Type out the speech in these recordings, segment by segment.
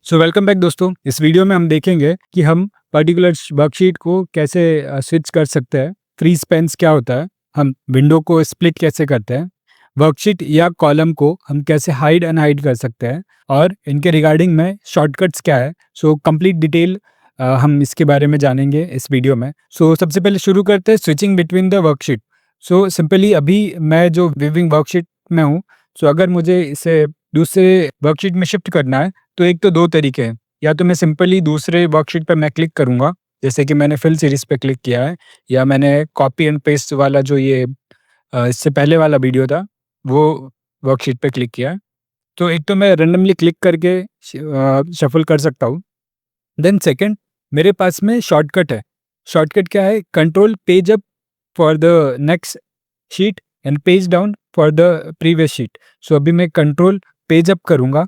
So welcome back दोस्तों। इस video में हम देखेंगे कि हम पर्टिकुलर वर्कशीट को कैसे स्विच कर सकते हैं। फ्री स्पेन्स क्या होता है, हम विंडो को स्प्लिट कैसे करते हैं, वर्कशीट या कॉलम को हम कैसे हाइड अनहाइड कर सकते हैं और इनके रिगार्डिंग में शॉर्टकट्स क्या है। सो कंप्लीट डिटेल हम इसके बारे में जानेंगे इस वीडियो में। सो सबसे पहले शुरू करते हैं switching between the worksheet. So simply अभी मैं जो विविंग वर्कशीट में हूँ, सो अगर मुझे इसे दूसरे वर्कशीट में शिफ्ट करना है तो एक तो 2 तरीके हैं। या तो मैं सिंपली दूसरे वर्कशीट पे मैं क्लिक करूँगा, जैसे कि मैंने फिल सीरीज़ पे क्लिक किया है, या मैंने कॉपी एंड पेस्ट वाला जो ये इससे पहले वाला वीडियो था, वो वर्कशीट पे क्लिक किया है। तो एक तो मैं रैंडमली क्लिक करके शफ़ल कर सकता हूँ। देन सेकंड, मेरे पास में शॉर्टकट है। शॉर्टकट क्या है? Control page up for the next sheet and page down for the previous sheet. So अभी मैं कंट्रोल पेज अप करूँगा,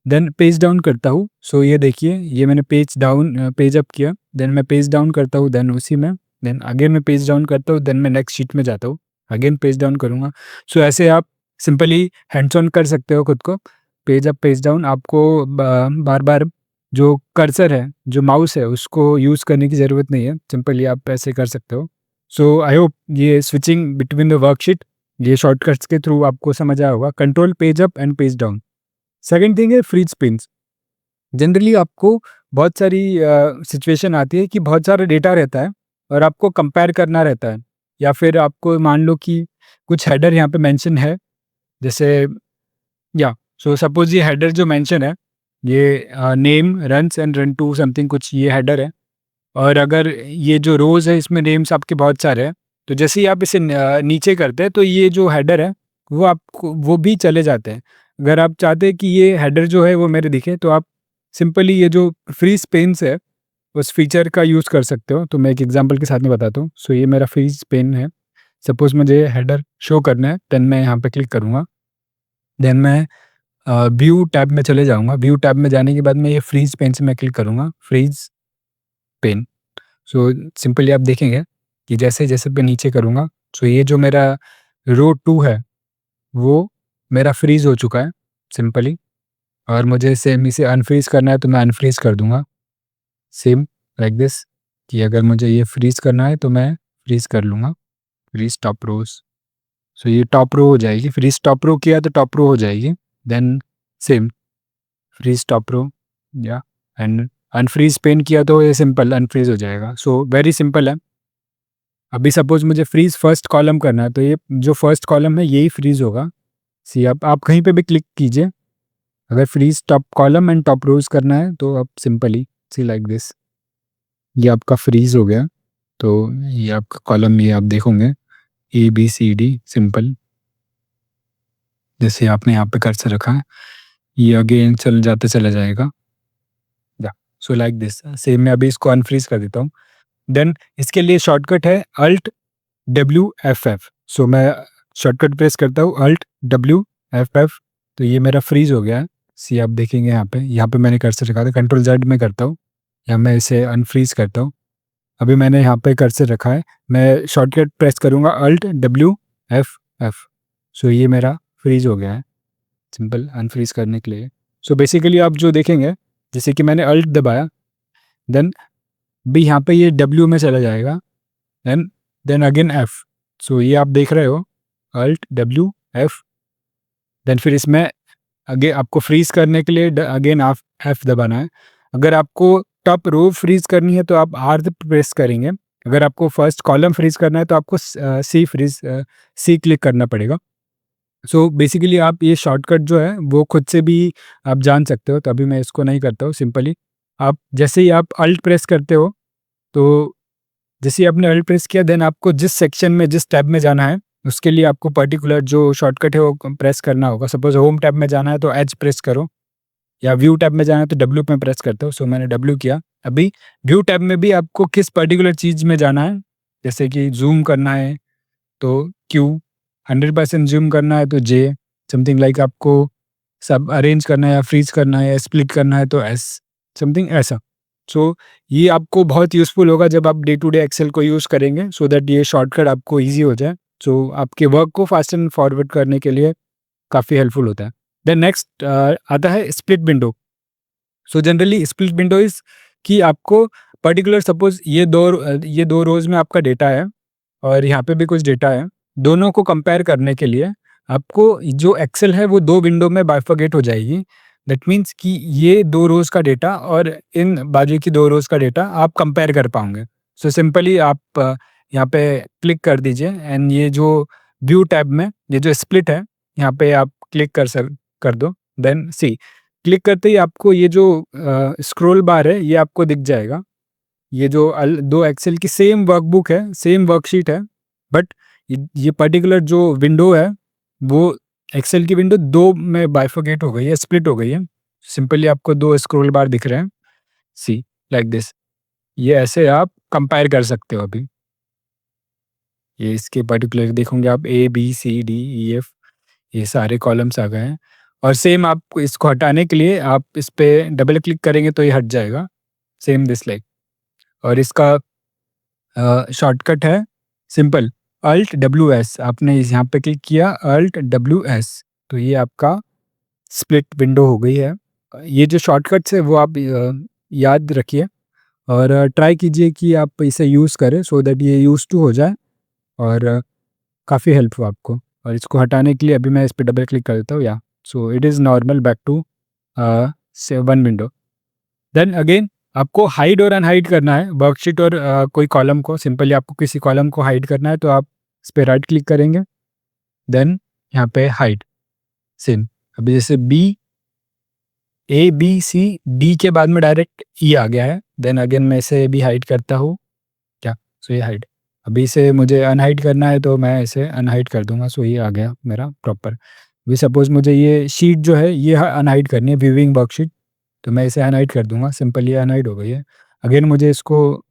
देन पेज डाउन करता हूँ। सो ये देखिए, ये मैंने पेज अप किया, देन मैं पेज डाउन करता हूँ, देन उसी में देन अगेन मैं पेज डाउन करता हूँ, देन मैं नेक्स्ट शीट में जाता हूँ, अगेन पेज डाउन करूँगा। सो ऐसे आप सिंपली हैंड्स ऑन कर सकते हो खुद को। पेज अप पेज डाउन आपको बार बार जो कर्सर है, जो माउस है, उसको यूज़ करने की ज़रूरत नहीं है, सिंपली आप ऐसे कर सकते हो। सो आई होप ये स्विचिंग बिटवीन द वर्कशीट, ये शॉर्टकट्स के थ्रू आपको समझ आया होगा। Control page up and page down. Second thing है फ्रीज स्पिन्स। जनरली आपको बहुत सारी सिचुएशन आती है कि बहुत सारा डेटा रहता है और आपको कंपेयर करना रहता है, या फिर आपको मान लो कि कुछ हेडर यहाँ पे मेंशन है, जैसे या सो सपोज ये हेडर जो मेंशन है, ये name runs and run to something कुछ ये हेडर है, और अगर ये जो रोज़ है इसमें नेम्स आपके बहुत सारे हैं, तो जैसे ही आप इसे नीचे करते हैं तो ये जो हेडर है वो आपको वो भी चले जाते हैं। अगर आप चाहते हैं कि ये हेडर जो है वो मेरे दिखे, तो आप सिंपली ये जो फ्रीज़ पेन्स है उस फीचर का यूज़ कर सकते हो। तो मैं एक एग्जांपल के साथ में बताता हूँ। सो ये मेरा फ्रीज़ पेन है। सपोज़ मुझे हेडर शो करना है, देन मैं यहाँ पे क्लिक करूँगा। देन मैं व्यू टैब में चले जाऊँगा। व्यू टैब में जाने के बाद मैं ये फ्रीज़ पेन से मैं क्लिक करूँगा, फ्रीज़ पेन। सो सिंपली आप देखेंगे कि जैसे-जैसे मैं नीचे करूँगा, सो ये जो मेरा रो 2 है, वो मेरा फ्रीज़ हो चुका है सिंपली। और मुझे सेम इसे अनफ्रीज़ करना है तो मैं अनफ्रीज़ कर दूँगा, सेम लाइक दिस, कि अगर मुझे ये फ्रीज़ करना है तो मैं फ्रीज़ कर लूँगा, फ्रीज़ टॉप रोज़। सो ये टॉप रो हो जाएगी, फ्रीज़ टॉप रो किया तो टॉप रो हो जाएगी। Then same freeze top row, या एंड अनफ्रीज़ पेन किया तो ये सिंपल अनफ्रीज़ हो जाएगा। सो वेरी सिंपल है। अभी सपोज़ मुझे फ्रीज़ फर्स्ट कॉलम करना है, तो ये जो फर्स्ट कॉलम है यही फ्रीज़ होगा। सी आप कहीं पे भी क्लिक कीजिए, अगर freeze top column and top rows करना है तो आप सिंपली सी लाइक दिस, ये आपका फ्रीज़ हो गया। तो ये आपका कॉलम, ये आप देखोगे A B C D simple, जैसे आपने यहाँ पे कर्सर रखा है, ये अगेन चला जाएगा। या सो लाइक दिस, सेम मैं अभी इसको अनफ्रीज़ कर देता हूँ। देन इसके लिए शॉर्टकट है अल्ट डब्ल्यू एफ एफ। सो मैं शॉर्टकट प्रेस करता हूँ अल्ट डब्ल्यू एफ एफ, तो ये मेरा फ्रीज़ हो गया है। सी आप देखेंगे यहाँ पे मैंने कर्सर रखा था, कंट्रोल जेड में करता हूँ या मैं इसे अनफ्रीज़ करता हूँ। अभी मैंने यहाँ पे कर्सर रखा है, मैं शॉर्टकट प्रेस करूँगा अल्ट डब्ल्यू एफ एफ। सो ये मेरा फ्रीज़ हो गया है सिंपल अनफ्रीज़ करने के लिए। सो बेसिकली आप जो देखेंगे, जैसे कि मैंने अल्ट दबाया, देन भी यहाँ पे ये डब्ल्यू में चला जाएगा, देन देन अगेन एफ। सो ये आप देख रहे हो अल्ट डब्ल्यू एफ, देन फिर इसमें आगे आपको फ्रीज़ करने के लिए अगेन आप एफ दबाना है। अगर आपको टॉप रो फ्रीज़ करनी है तो आप आर प्रेस करेंगे। अगर आपको फर्स्ट कॉलम फ्रीज़ करना है तो आपको सी क्लिक करना पड़ेगा। सो बेसिकली आप ये शॉर्टकट जो है वो खुद से भी आप जान सकते हो, तो अभी मैं इसको नहीं करता हूँ। सिंपली आप जैसे ही आप अल्ट प्रेस करते हो, तो जैसे ही आपने अल्ट प्रेस किया, देन आपको जिस सेक्शन में जिस टैब में जाना है उसके लिए आपको पर्टिकुलर जो शॉर्टकट है वो प्रेस करना होगा। सपोज होम टैब में जाना है तो एच प्रेस करो, या व्यू टैब में जाना है तो डब्ल्यू पे प्रेस करते हो। सो मैंने डब्ल्यू किया। अभी व्यू टैब में भी आपको किस पर्टिकुलर चीज़ में जाना है, जैसे कि जूम करना है तो क्यू, 100% ज़ूम करना है तो जे, समथिंग लाइक आपको सब अरेंज करना है या फ्रीज़ करना है या स्प्लिट करना है तो एस, समथिंग ऐसा। सो ये आपको बहुत यूज़फुल होगा जब आप डे टू डे एक्सेल को यूज़ करेंगे, सो दैट ये शॉर्टकट आपको ईज़ी हो जाए। सो आपके वर्क को फास्ट एंड फॉरवर्ड करने के लिए काफ़ी हेल्पफुल होता है। देन नेक्स्ट आता है split window. So generally split window is कि आपको पर्टिकुलर सपोज ये दो रोज में आपका डेटा है और यहाँ पे भी कुछ डेटा है, दोनों को कंपेयर करने के लिए आपको जो एक्सेल है वो दो विंडो में बाइफरकेट हो जाएगी। दैट मीन्स कि ये दो रोज का डेटा और इन बाजू की दो रोज का डेटा आप कंपेयर कर पाओगे। सो सिंपली आप यहाँ पे क्लिक कर दीजिए एंड ये जो व्यू टैब में ये जो स्प्लिट है यहाँ पे आप क्लिक कर दो। देन सी क्लिक करते ही आपको ये जो स्क्रॉल बार है ये आपको दिख जाएगा। ये जो दो एक्सेल की सेम वर्कबुक है, सेम वर्कशीट है, बट ये पर्टिकुलर जो विंडो है वो एक्सेल की विंडो दो में बाइफरकेट हो गई है, स्प्लिट हो गई है। सिंपली आपको दो स्क्रॉल बार दिख रहे हैं, सी लाइक दिस। ये ऐसे आप कंपेयर कर सकते हो। अभी ये इसके पर्टिकुलर देखोगे आप ABCDEF ये सारे कॉलम्स आ गए हैं और सेम आप इसको हटाने के लिए आप इस पे डबल क्लिक करेंगे तो ये हट जाएगा, सेम दिस लाइक। और इसका शॉर्टकट है सिंपल Alt+WS। आपने यहाँ पे क्लिक किया Alt+WS तो ये आपका स्प्लिट विंडो हो गई है। ये जो शॉर्टकट्स है वो आप याद रखिए और ट्राई कीजिए कि आप इसे यूज़ करें सो दैट ये यूज टू हो जाए और काफ़ी हेल्प हो आपको। और इसको हटाने के लिए अभी मैं इस पर डबल क्लिक कर देता हूँ या so it is normal back to से वन विंडो। देन अगेन आपको हाइड और अनहाइड करना है वर्कशीट और कोई कॉलम को। सिंपली आपको किसी कॉलम को हाइड करना है तो आप इस पर राइट क्लिक करेंगे, देन यहाँ पे हाइड सेम। अभी जैसे ABCD के बाद में डायरेक्ट E आ गया है, देन अगेन मैं इसे भी हाइड करता हूँ क्या, सो ये हाइड। अभी इसे मुझे अनहाइड करना है तो मैं इसे अनहाइड कर दूंगा, सो ये आ गया मेरा प्रॉपर। अभी सपोज मुझे ये शीट जो है ये अनहाइड करनी है, व्यूइंग वर्कशीट, तो मैं इसे अनहाइड कर दूंगा। सिंपल ये अनहाइड हो गई है। अगेन मुझे इसको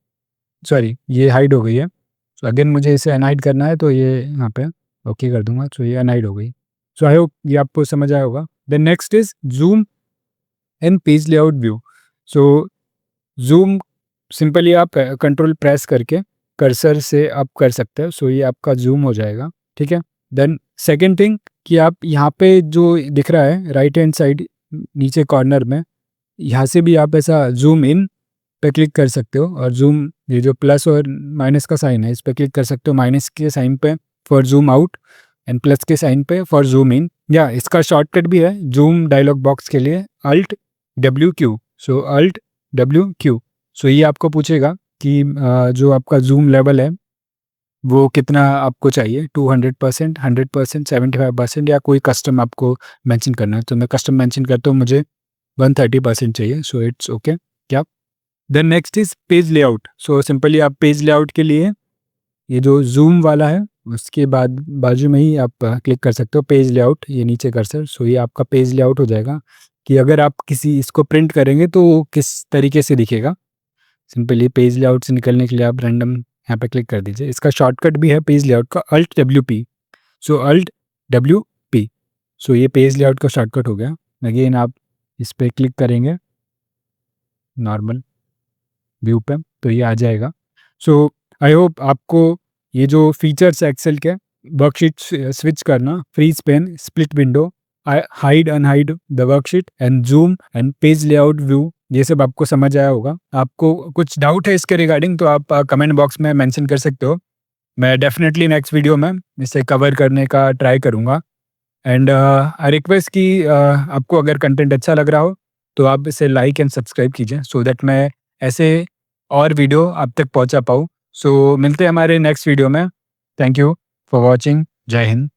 सॉरी ये हाइड हो गई है, सो अगेन मुझे इसे अनहाइड करना है तो ये यहाँ पे ओके कर दूंगा, सो ये अनहाइड हो गई। सो आई होप ये आपको समझ आया होगा। Then next is zoom and page layout view. So zoom simply आप कंट्रोल प्रेस करके कर्सर से आप कर सकते हैं, सो ये आपका जूम हो जाएगा, ठीक है। देन सेकेंड थिंग कि आप यहाँ पे जो दिख रहा है राइट हैंड साइड नीचे कॉर्नर में, यहाँ से भी आप ऐसा जूम इन पे क्लिक कर सकते हो और जूम ये जो प्लस और माइनस का साइन है इस पे क्लिक कर सकते हो। माइनस के साइन पे for zoom out and plus के साइन पे फॉर जूम इन। या इसका शॉर्टकट भी है जूम डायलॉग बॉक्स के लिए Alt+WQ। सो Alt+WQ। सो ये आपको पूछेगा कि जो आपका जूम लेवल है वो कितना आपको चाहिए, 200%, 100%, 75% या कोई कस्टम आपको मेंशन करना है। तो मैं कस्टम मेंशन करता हूँ, मुझे 130% चाहिए, सो इट्स ओके क्या। Then next is page layout. So simply आप पेज लेआउट के लिए ये जो जूम वाला है उसके बाद बाजू में ही आप क्लिक कर सकते हो पेज लेआउट, ये नीचे कर्सर। सो ये आपका पेज लेआउट हो जाएगा कि अगर आप किसी इसको प्रिंट करेंगे तो वो किस तरीके से दिखेगा। सिंपली पेज लेआउट से निकलने के लिए आप रैंडम यहाँ पे क्लिक कर दीजिए। इसका शॉर्टकट भी है पेज लेआउट का Alt+WP। सो Alt+WP। सो ये पेज लेआउट का शॉर्टकट हो गया। अगेन आप इस पर क्लिक करेंगे नॉर्मल व्यू पे तो ये आ जाएगा। सो आई होप आपको ये जो फीचर्स एक्सेल के वर्कशीट स्विच करना, freeze pane, split window, hide unhide the worksheet and zoom and page layout view, ये सब आपको समझ आया होगा। आपको कुछ डाउट है इसके रिगार्डिंग तो आप कमेंट बॉक्स में मेंशन कर सकते हो। मैं डेफिनेटली नेक्स्ट वीडियो में इसे कवर करने का ट्राई करूँगा। एंड आई रिक्वेस्ट कि आपको अगर कंटेंट अच्छा लग रहा हो तो आप इसे लाइक एंड सब्सक्राइब कीजिए सो दैट मैं ऐसे और वीडियो आप तक पहुंचा पाऊँ। सो मिलते हैं हमारे नेक्स्ट वीडियो में। Thank you for watching. जय हिंद।